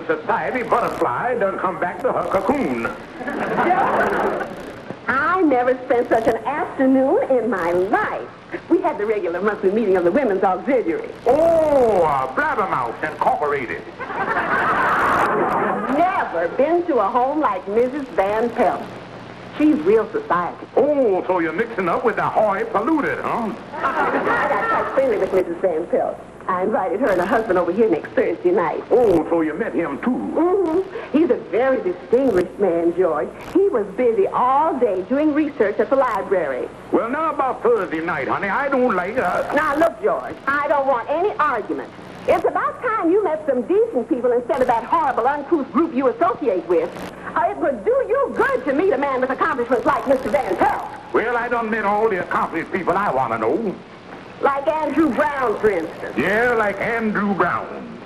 the society butterfly done come back to her cocoon. I never spent such an afternoon in my life. We had the regular monthly meeting of the Women's Auxiliary. Oh, Blabbermouth Incorporated. Never been to a home like Mrs. Van Pelt. She's real society. Oh, so you're mixing up with the Hoy polluted, huh? I got quite friendly with Mrs. Van Pelt. I invited her and her husband over here next Thursday night. Oh, so you met him, too? Mm-hmm. He's a very distinguished man, George. He was busy all day doing research at the library. Well, now about Thursday night, honey, I don't like... Now, look, George, I don't want any argument. It's about time you met some decent people instead of that horrible, uncouth group you associate with. It would do you good to meet a man with accomplishments like Mr. Van Pelt. Well, I done met all the accomplished people I want to know. Like Andrew Brown, for instance. Yeah, like Andrew Brown.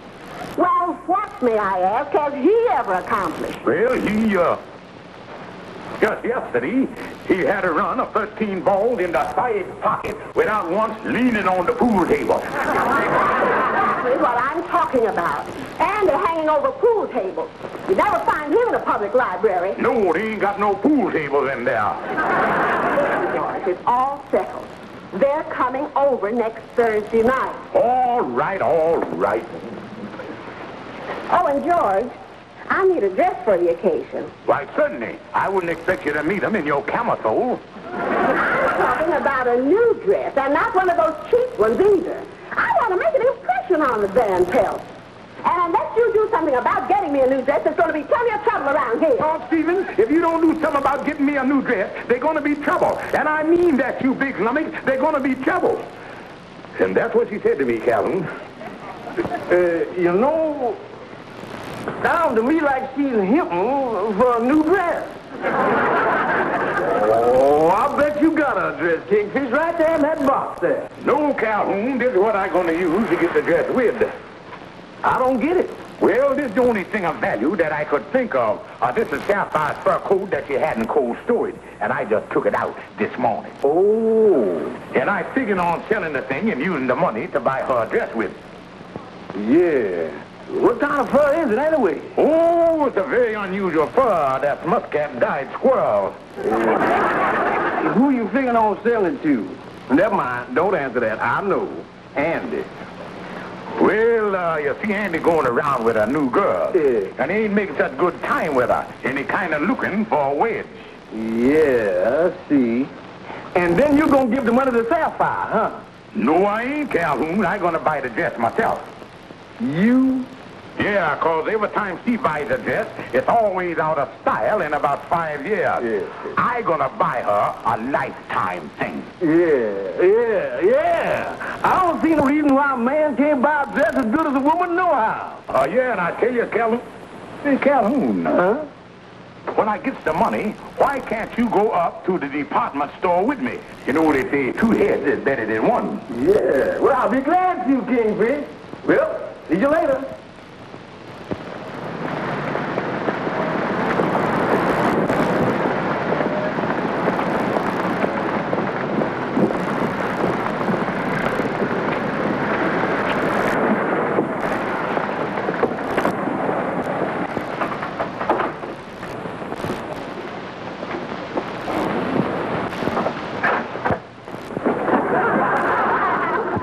Well, what, may I ask, has he ever accomplished? Well, he, just yesterday, he had a run of 13 balls in the side pocket without once leaning on the pool table. That's what I'm talking about. And they're hanging over pool tables. You never find him in a public library. No, they ain't got no pool tables in there. George, it's all settled. They're coming over next Thursday night. All right, all right. Oh, and George, I need a dress for the occasion. Why, certainly. I wouldn't expect you to meet them in your camisole. I'm talking about a new dress, and not one of those cheap ones either. I want to make an impression on the Van Pelt. And unless you do something about getting me a new dress, there's going to be plenty of trouble around here. Oh, Stephen, if you don't do something about getting me a new dress, there's going to be trouble. And I mean that, you big lummox. There's going to be trouble. And that's what she said to me, Calvin. You know, sounds to me like she's hinting for a new dress. Oh, I bet you got a dress, Kingfish, right there in that box there. No, Calhoun, this is what I'm going to use to get the dress with. I don't get it. Well, this is the only thing of value that I could think of. This is Sapphire's fur coat that she had in cold storage, and I just took it out this morning. Oh. And I figured on selling the thing and using the money to buy her a dress with. Yeah. What kind of fur is it anyway? Oh, it's a very unusual fur. That's muscat-dyed squirrel. Who you figuring on selling to? Never mind. Don't answer that. I know. Andy. Well, you see Andy going around with a new girl. Yeah. And he ain't making such good time with her. And he kind of looking for a wedge. Yeah, I see. And then you're going to give the money to Sapphire, huh? No, I ain't, Calhoun. I'm going to buy the dress myself. You? Yeah, because every time she buys a dress, it's always out of style in about 5 years. Yeah. I'm going to buy her a lifetime thing. Yeah. I don't see no reason why a man can't buy a dress as good as a woman know how. Yeah, and I tell you, Calhoun, Huh? when I gets the money, why can't you go up to the department store with me? You know, they say 2 heads is better than 1. Yeah. Well, I'll be glad to, Kingfish. Well, see you later.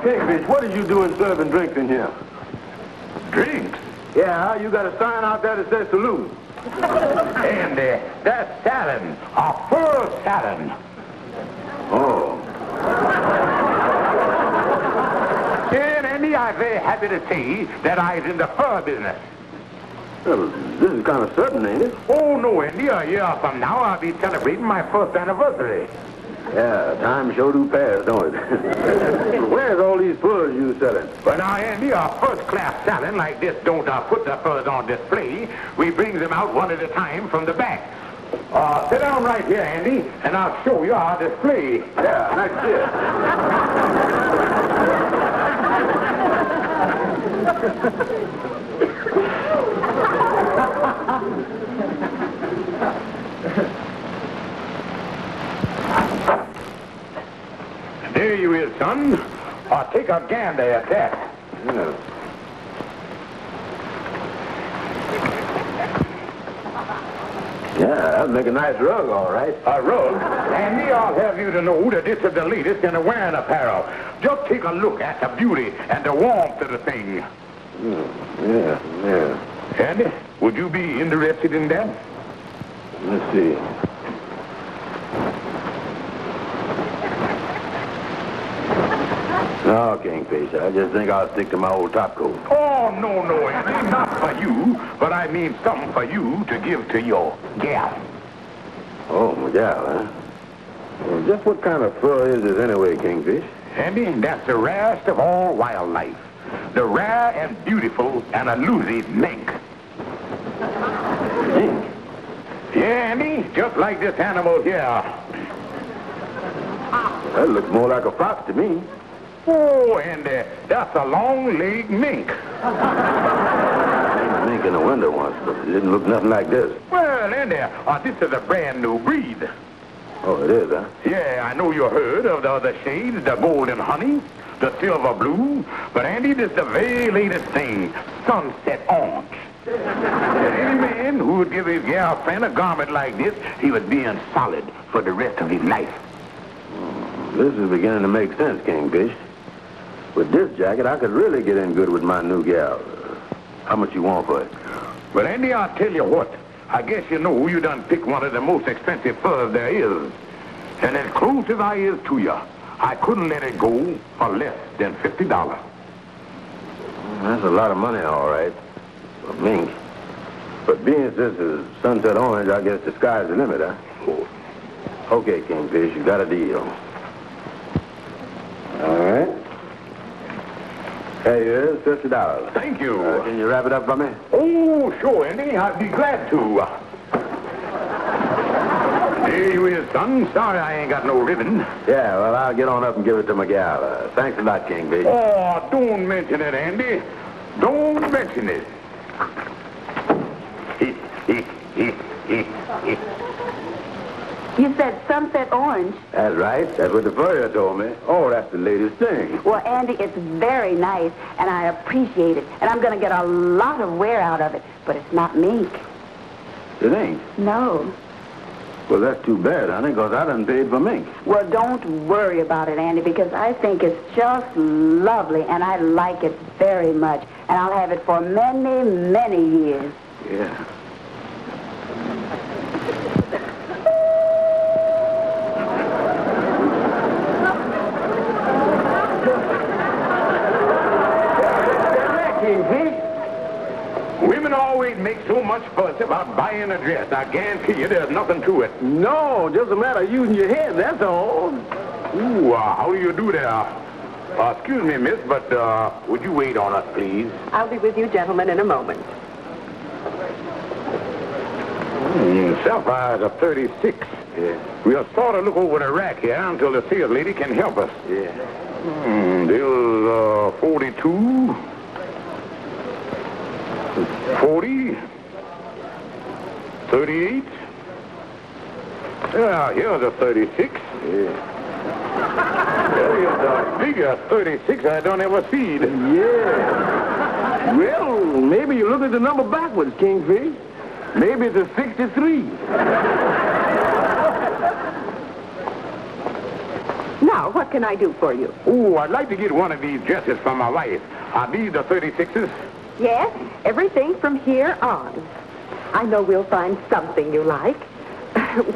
Kingfish, what are you doing serving drinks in here? Drinks? Yeah, you got a sign out there that says salute. And that's salad, a fur salad. Oh. And Andy, I'm very happy to say that I's in the fur business. Well, this is kind of sudden, ain't it? Oh, no, Andy, a year from now I'll be celebrating my 1st anniversary. Yeah, time sure do pass, don't it? Where's all these furs you selling? But now, Andy, a first-class salad like this don't put the furs on display. We brings them out one at a time from the back. Sit down right here, Andy, and I'll show you our display. Yeah, that's There you is, son. Take a gander at that. Yeah. Yeah, that'll make a nice rug, all right. A rug? Andy, I'll have you to know that this is the latest in the wearing apparel. Just take a look at the beauty and the warmth of the thing. Yeah. Andy, would you be interested in that? Let's see. No, Kingfish, I just think I'll stick to my old top coat. Oh, no, Andy, not for you, but I mean something for you to give to your gal. Oh, my gal, huh? Well, just what kind of fur is this anyway, Kingfish? Andy, that's the rarest of all wildlife. The rare and beautiful and elusive mink. Mink? Yeah, Andy, just like this animal here. That looks more like a fox to me. Oh, Andy, that's a long-legged mink. I seen a mink in the window once, but it didn't look nothing like this. Well, Andy, this is a brand new breed. Oh, it is, huh? Yeah, I know you heard of the other shades, the golden honey, the silver blue, but Andy, this is the very latest thing, sunset orange. Any man who would give his girlfriend a garment like this, he would be in solid for the rest of his life. This is beginning to make sense, Kingfish. With this jacket, I could really get in good with my new gal. How much you want for it? But Andy, I'll tell you what. I guess you know you done picked one of the most expensive furs there is. And as close as I is to you, I couldn't let it go for less than $50. That's a lot of money, all right. For mink. But being this is sunset orange, I guess the sky's the limit, huh? Okay, Kingfish, you got a deal. All right. Hey, here's $50. Thank you. Can you wrap it up for me? Oh, sure, Andy. I'd be glad to. Here you is, son. Sorry I ain't got no ribbon. Yeah, well, I'll get on up and give it to my gal. Thanks a lot, Kingfish. Oh, don't mention it, Andy. Don't mention it. You said sunset orange. That's right. That's what the furrier told me. Oh, that's the latest thing. Well, Andy, it's very nice, and I appreciate it. And I'm going to get a lot of wear out of it. But it's not mink. It ain't? No. Well, that's too bad, honey, because I done paid for mink. Well, don't worry about it, Andy, because I think it's just lovely, and I like it very much. And I'll have it for many, many years. Yeah. Women always make so much fuss about buying a dress. I guarantee you there's nothing to it. No, just a matter of using your head, that's all. Ooh, how do you do that? Excuse me, miss, but would you wait on us, please? I'll be with you gentlemen in a moment. Sapphire's a 36. Yeah. We'll sort of look over the rack here until the sales lady can help us. Yeah. There's 42, 40, 38. Yeah, here's a 36. Yeah. There is a bigger 36 I don't ever see. Yeah. Well, maybe you look at the number backwards, Kingfish. Maybe it's a 63. Now, what can I do for you? Oh, I'd like to get one of these dresses for my wife. Are these the 36s? Yes, everything from here on. I know we'll find something you like.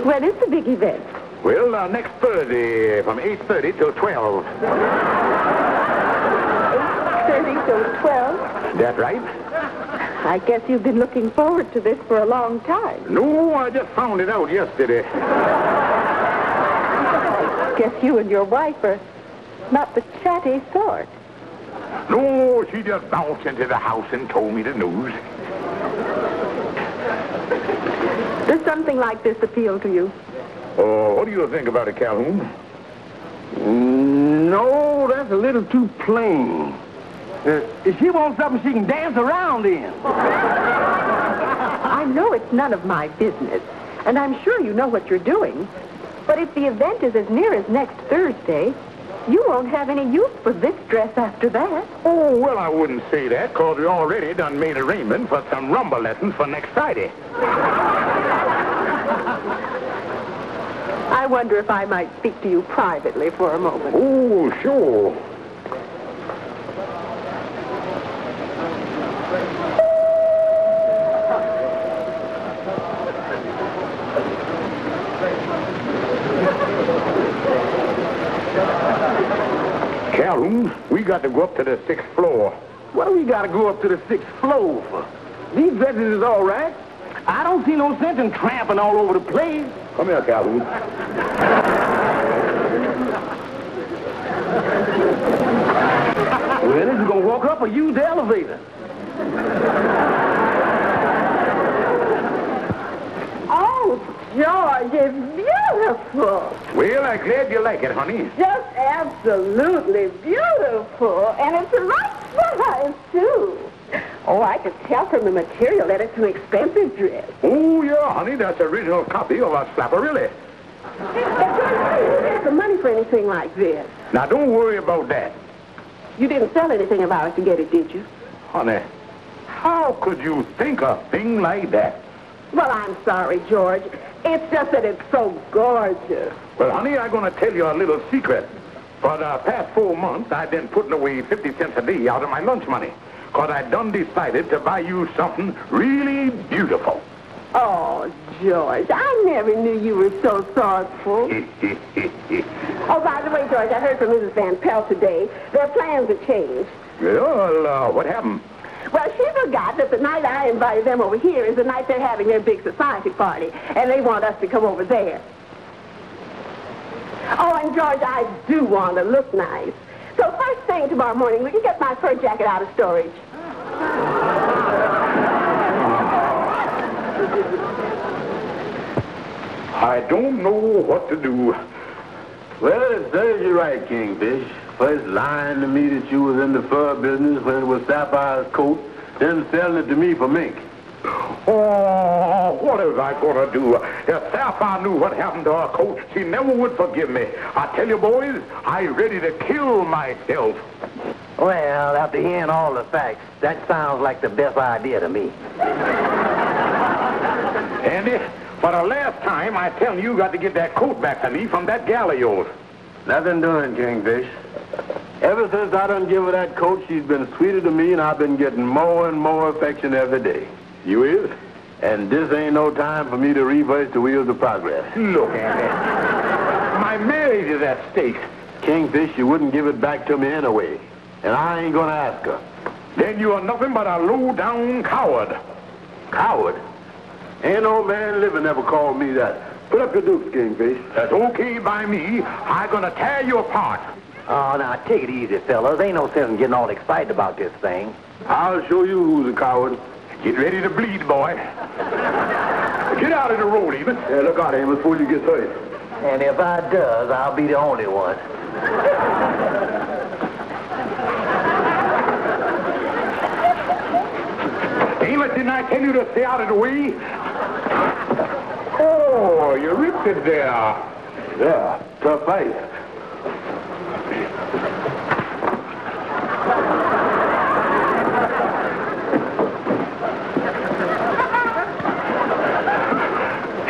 When is the big event? Well, next Thursday from 8:30 till 12. 8:30 till 12? That right? I guess you've been looking forward to this for a long time. No, I just found it out yesterday. Guess you and your wife are not the chatty sort. No, she just bounced into the house and told me the news. Does something like this appeal to you? Oh, what do you think about it, Calhoun? No, that's a little too plain. If she wants something she can dance around in. I know it's none of my business, and I'm sure you know what you're doing. But if the event is as near as next Thursday, you won't have any use for this dress after that. Oh, well, I wouldn't say that, because we already done made arrangements for some rumba lessons for next Friday. I wonder if I might speak to you privately for a moment. Oh, sure. Calhoun, we got to go up to the 6th floor. What do we got to go up to the 6th floor for? These dresses is all right. I don't see no sense in tramping all over the place. Come here, Calhoun. Well, is you gonna walk up or use the elevator? Oh, George, it's beautiful. Well, I'm glad you like it, honey. Just absolutely beautiful. And it's the right size, too. Oh, I could tell from the material that it's an expensive dress. Oh, yeah, honey, that's the original copy of a Sapphire. But how do you get the money for anything like this? Now, don't worry about that. You didn't sell anything about it to get it, did you? Honey, how could you think a thing like that? Well, I'm sorry, George. It's just that it's so gorgeous. Well, honey, I'm going to tell you a little secret. For the past 4 months, I've been putting away 50 cents a day out of my lunch money. Because I done decided to buy you something really beautiful. Oh, George, I never knew you were so thoughtful. Oh, by the way, George, I heard from Mrs. Van Pelt today. Their plans have changed. Well, what happened? Well, she forgot that the night I invited them over here is the night they're having their big society party, and they want us to come over there. Oh, and George, I do want to look nice. So first thing tomorrow morning, will you get my fur jacket out of storage? I don't know what to do. Well, it serves you right, Kingfish. First lying to me that you was in the fur business when it was Sapphire's coat, then selling it to me for mink. Oh, what was I going to do? If Sapphire knew what happened to her coat, she never would forgive me. I tell you, boys, I'm ready to kill myself. Well, after hearing all the facts, that sounds like the best idea to me. Andy, for the last time, I tell you got to get that coat back to me from that gal of yours. Nothing doing, Kingfish. Ever since I done give her that coat, she's been sweeter to me, and I've been getting more and more affection every day. You is? And this ain't no time for me to reverse the wheels of progress. Look, Andy. My marriage is at stake. Kingfish, you wouldn't give it back to me anyway. And I ain't gonna ask her. Then you are nothing but a low-down coward. Coward? Ain't no man living ever called me that. Put up your dukes, Kingfish. That's okay by me. I'm gonna tear you apart. Oh, now, take it easy, fellas. Ain't no sense in getting all excited about this thing. I'll show you who's a coward. Get ready to bleed, boy. Get out of the road, Amos. Yeah, look out, Amos, before you get hurt. And if I does, I'll be the only one. Amos, didn't I tell you to stay out of the way? Oh, you ripped it there. Yeah, tough fight.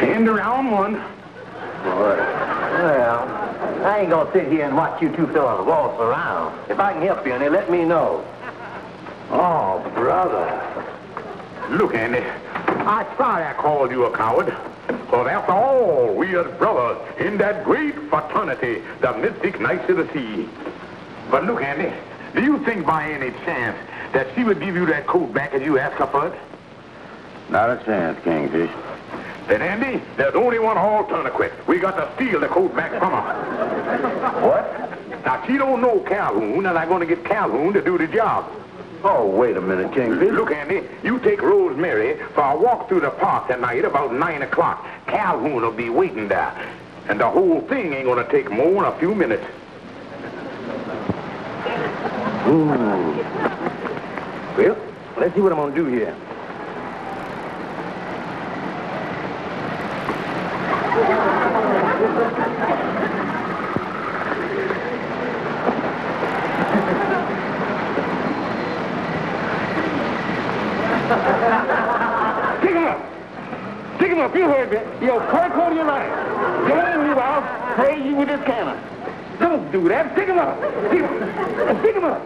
End around one. All right. Well, I ain't gonna sit here and watch you two fellas waltz around. If I can help you any, let me know. Oh, brother. Look, Andy, I'm sorry I called you a coward. But after all, we are brothers in that great fraternity, the Mystic Knights of the Sea. But look, Andy, do you think by any chance that she would give you that coat back as you asked her for it? Not a chance, Kingfish. Then, Andy, there's only one alternative. We got to steal the coat back from her. What? Now, she don't know Calhoun, and I'm going to get Calhoun to do the job. Oh, wait a minute, Kingfish. Look, Andy, you take Rosemary for a walk through the park tonight about 9 o'clock. Calhoun will be waiting there. And the whole thing ain't going to take more than a few minutes. Ooh. Well, let's see what I'm gonna do here. Pick him up! Pick him up! You heard me. You'll crack on your life. Don't move out. Spray you with this cannon. Don't do that. Pick him up. Pick him up.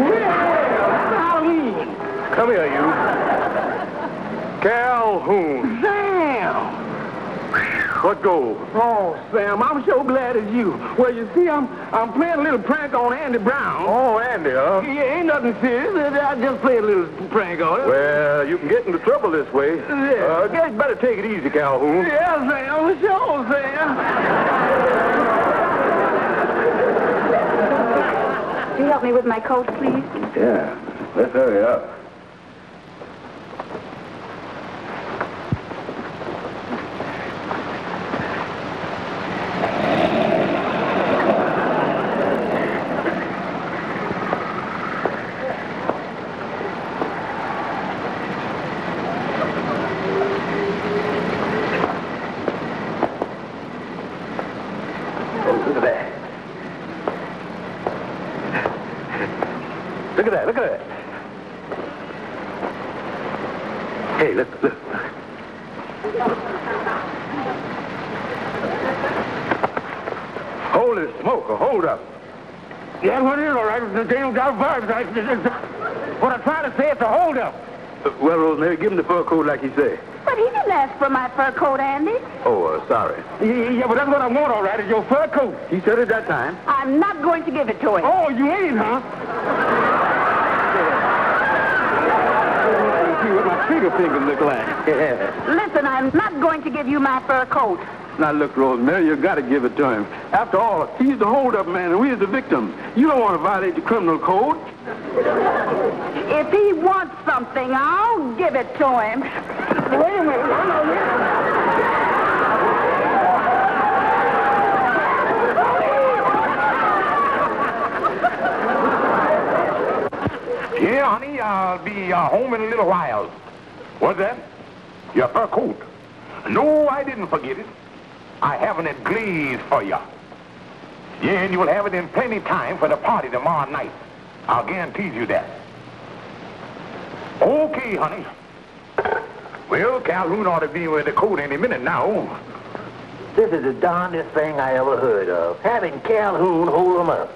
Well, Halloween. Come here, you. Calhoun. Sam. What goes? Oh, Sam, I'm so glad it's you. Well, you see, I'm playing a little prank on Andy Brown. Oh, Andy, huh? Yeah, ain't nothing serious. I just play a little prank on him. Well, you can get into trouble this way. Yeah. Guess you better take it easy, Calhoun. Yeah, Sam, sure, Sam. Can you help me with my coat, please? Yeah. Let's hurry up. Look at that. Hey, look. Holy smoke, hold up. Yeah, what is all right? The damn got vibes. What I'm trying to say is to hold up. Well, Rosemary, give him the fur coat like he said. But he didn't ask for my fur coat, Andy. Oh, sorry. Yeah, but that's what I want, all right, is your fur coat. He said it that time. I'm not going to give it to him. Oh, you ain't, huh? See what my trigger fingers look like. Listen, I'm not going to give you my fur coat. Now, look, Rosemary, you got to give it to him. After all, he's the hold-up man, and we're the victim. You don't want to violate the criminal code. If he wants something, I'll give it to him. Wait a minute. Yeah, honey, I'll be home in a little while. What's that? Your fur coat. No, I didn't forget it. I have it glazed for you. Yeah, and you'll have it in plenty time for the party tomorrow night. I'll guarantee you that. Okay, honey. Well, Calhoun ought to be with the coat any minute now. This is the darndest thing I ever heard of. Having Calhoun hold him up.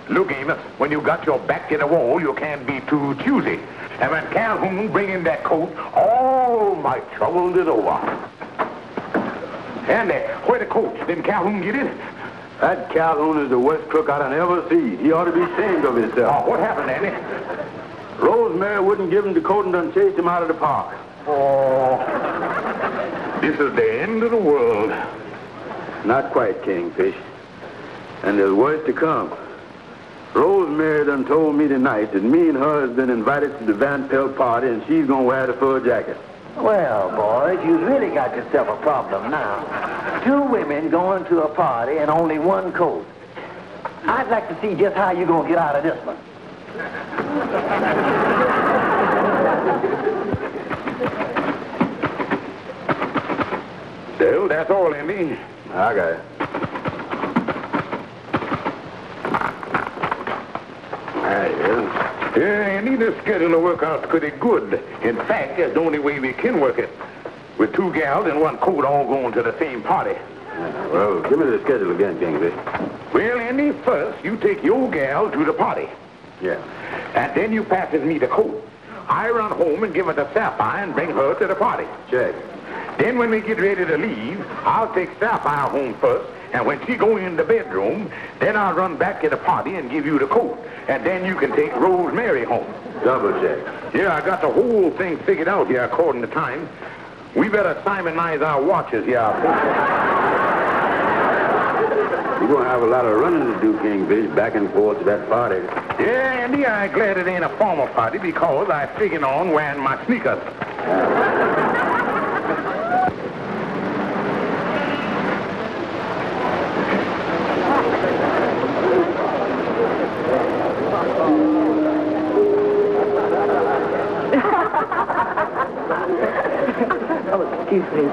Look, Amos, when you got your back to the wall, you can't be too choosy. And when Calhoun bring in that coat, all my trouble is over. Andy, where the coat? Didn't Calhoun get it? That Calhoun is the worst crook I done ever seen. He ought to be ashamed of himself. Oh, what happened, Andy? Rosemary wouldn't give him the coat and done chased him out of the park. Oh, this is the end of the world. Not quite, Kingfish. And there's worse to come. Rosemary done told me tonight that me and her has been invited to the Van Pelt party, and she's gonna wear the fur jacket. Well, boys, you've really got yourself a problem now. Two women going to a party and only one coat. I'd like to see just how you're going to get out of this one. Well, that's all, Andy. I got it. Yeah, Andy, this schedule will work out pretty good. In fact, that's the only way we can work it. With two gals and one coat all going to the same party. Well, give me the schedule again, Kingfish. Well, Andy, first you take your gal to the party. Yeah. And then you passes me the coat. I run home and give her the Sapphire and bring her to the party. Check. Then when we get ready to leave, I'll take Sapphire home first, and when she go in the bedroom, then I'll run back to the party and give you the coat. And then you can take Rosemary home. Double check. Yeah, I got the whole thing figured out here according to time. We better simonize our watches here. You're going to have a lot of running to do, Kingfish, back and forth to that party. Yeah, Andy, I'm glad it ain't a formal party because I figured on wearing my sneakers. Oh, excuse me.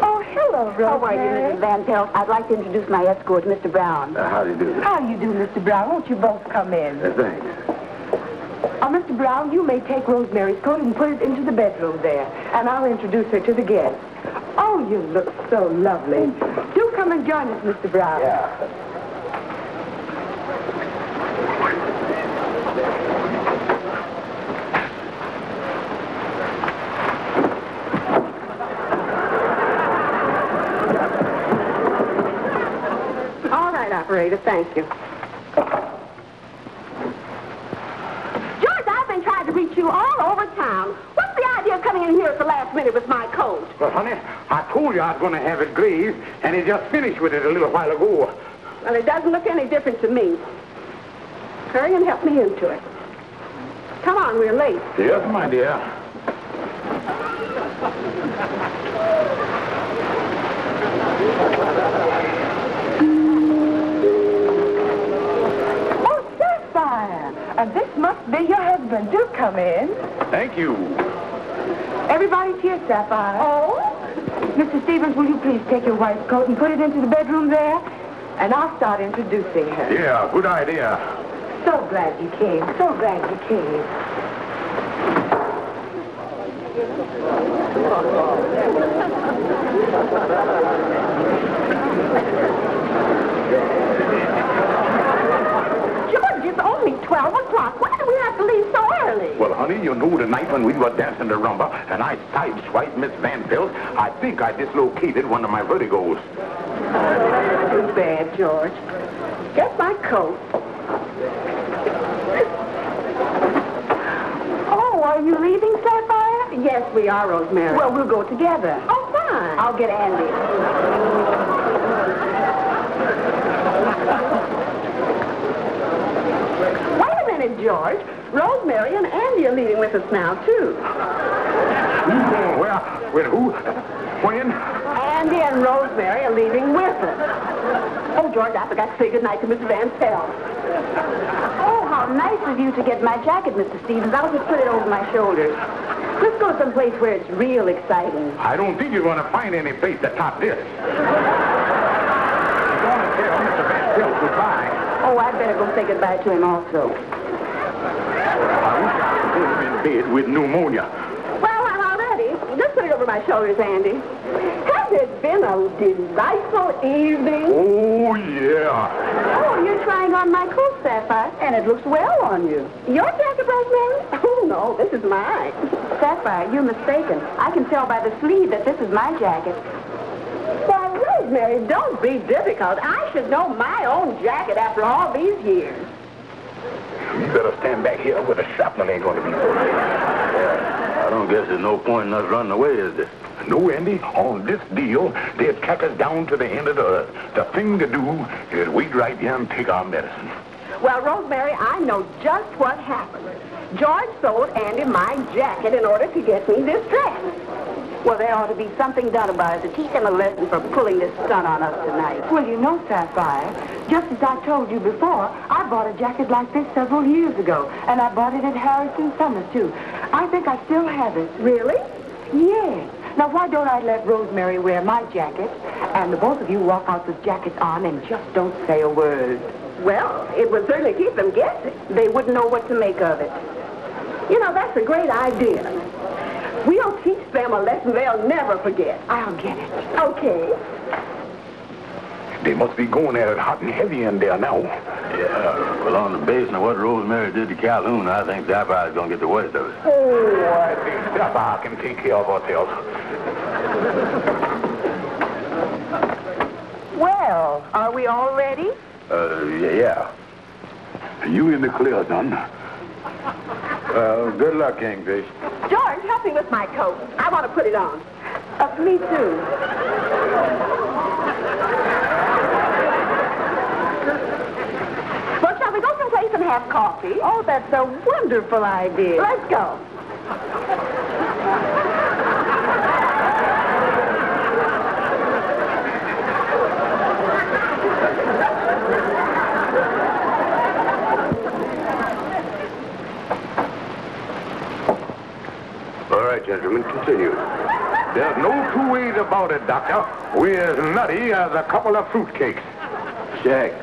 Oh, hello, Rosemary. How are you, Mrs. Van Pelt? I'd like to introduce my escort, Mr. Brown. How do you do? How do you do, Mr. Brown? Won't you both come in? Thanks. Mr. Brown, you may take Rosemary's coat and put it into the bedroom there, and I'll introduce her to the guests. Oh, you look so lovely. Do come and join us, Mr. Brown. Yeah. All right, operator, thank you. George, I've been trying to reach you all over town. What's the idea of coming in here at the last minute with my coat? Well, honey, I told you I was going to have it glazed, and he just finished with it a little while ago. Well, it doesn't look any different to me. Hurry and help me into it. Come on, we're late. Yes, my dear. Oh, Sapphire, and this must be your husband. Do come in. Thank you. Everybody's here, Sapphire. Oh? Mr. Stevens, will you please take your wife's coat and put it into the bedroom there? And I'll start introducing her. Yeah, good idea. So glad you came. So glad you came. George, it's only 12 o'clock. Why do we have to leave so early? Well, honey, you know the night when we were dancing the rumba and I sideswiped Miss Van Pelt, I think I dislocated one of my vertigos. Too bad, George. Get my coat. Oh, are you leaving, Sapphire? Yes, we are, Rosemary. Well, we'll go together. Oh, fine. I'll get Andy. Wait a minute, George. Rosemary and Andy are leaving with us now, too. Well, who? When? Andy and Rosemary are leaving with us. Oh, George, I forgot to say goodnight to Miss Van Pelt. Oh, how nice of you to get my jacket, Mr. Stevens. I'll just put it over my shoulders. Let's go someplace where it's real exciting. I don't think you're going to find any place to top this. You're going to tell Mr. Van Pelt goodbye. Oh, I'd better go say goodbye to him also. I wish I could put him in bed with pneumonia. Well, I'm all ready. Just put it over my shoulders, Andy. Has it been a delightful evening? Oh, yeah. Oh, you're trying on my coat, Sapphire, and it looks well on you. Your jacket, Rosemary? Oh, no, this is mine. Sapphire, you're mistaken. I can tell by the sleeve that this is my jacket. Why, Rosemary, don't be difficult. I should know my own jacket after all these years. You better stand back here where the shrapnel ain't going to be. I don't guess there's no point in us running away, is there? No, Andy, on this deal, they'd track us down to the end of the earth. The thing to do is wait right here and take our medicine. Well, Rosemary, I know just what happened. George sold Andy my jacket in order to get me this dress. Well, there ought to be something done about it to teach him a lesson for pulling this stunt on us tonight. Well, you know, Sapphire, just as I told you before, I bought a jacket like this several years ago, and I bought it at Harrison Summers, too. I think I still have it. Really? Yes. Now, why don't I let Rosemary wear my jacket, and the both of you walk out with jackets on and just don't say a word? Well, it would certainly keep them guessing. They wouldn't know what to make of it. You know, that's a great idea. We'll teach them a lesson they'll never forget. I'll get it. Okay. They must be going at it hot and heavy in there now. Yeah. Well, on the basis of what Rosemary did to Calhoun, I think Sapphire's going to get the worst of it. Oh, I think Sapphire can take care of ourselves. Well, are we all ready? Yeah. You in the clear, son. Well, good luck, Kingfish. George, help me with my coat. I want to put it on. Me too. Well, shall we go someplace and have coffee? Oh, that's a wonderful idea. Let's go. All right, gentlemen, continue. There's no two ways about it, Doctor. We're as nutty as a couple of fruitcakes. Jack,